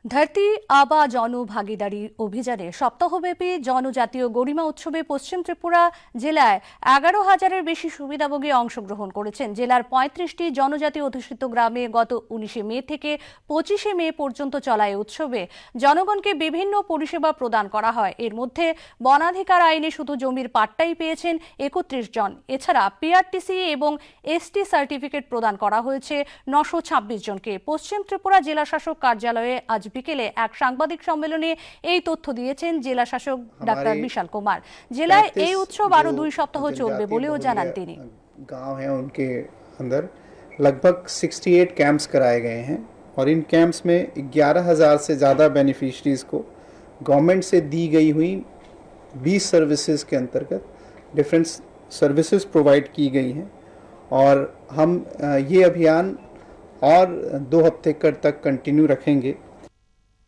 ধরতি আবা জনভাগিদারি অভিযানে সপ্তাহব্যাপী জনজাতীয় গরিমা উৎসবে পশ্চিম ত্রিপুরা জেলায় 11,000-এর বেশি সুবিধাভোগী অংশগ্রহণ করেছেন। জেলার 35টি জনজাতি অধ্যুষিত গ্রামে গত 19 মে থেকে 25 মে পর্যন্ত চলা এই উৎসবে জনগণকে বিভিন্ন পরিষেবা প্রদান করা হয়। এর মধ্যে বনাধিকার আইনে শুধু জমির পাট্টাই পেয়েছেন 31 জন। এছাড়া পিআরটিসি এবং এসটি সার্টিফিকেট প্রদান করা হয়েছে 926 জনকে। পশ্চিম ত্রিপুরা জেলা শাসক কার্যালয়ে আজ বিকেলে এক সাংবাদিক সম্মেলনে এই তথ্য দিয়েছেন জেলা শাসক ডাক্তার বিশাল কুমার। জেলায় এই উৎসব আরো 2 সপ্তাহ চলবে বলেও জানান তিনি। गांव हैं उनके अंदर लगभग 68 कैंप्स कराए गए हैं और इन कैंप्स में 11,000 से ज़्यादा बेनिफिशरीज को गवर्नमेंट से दी गई हुई 20 सर्विसेज के अंतर्गत डिफरेंट सर्विसेज प्रोवाइड की गई हैं और हम ये अभियान और 2 हफ्ते तक कंटिन्यू रखेंगे।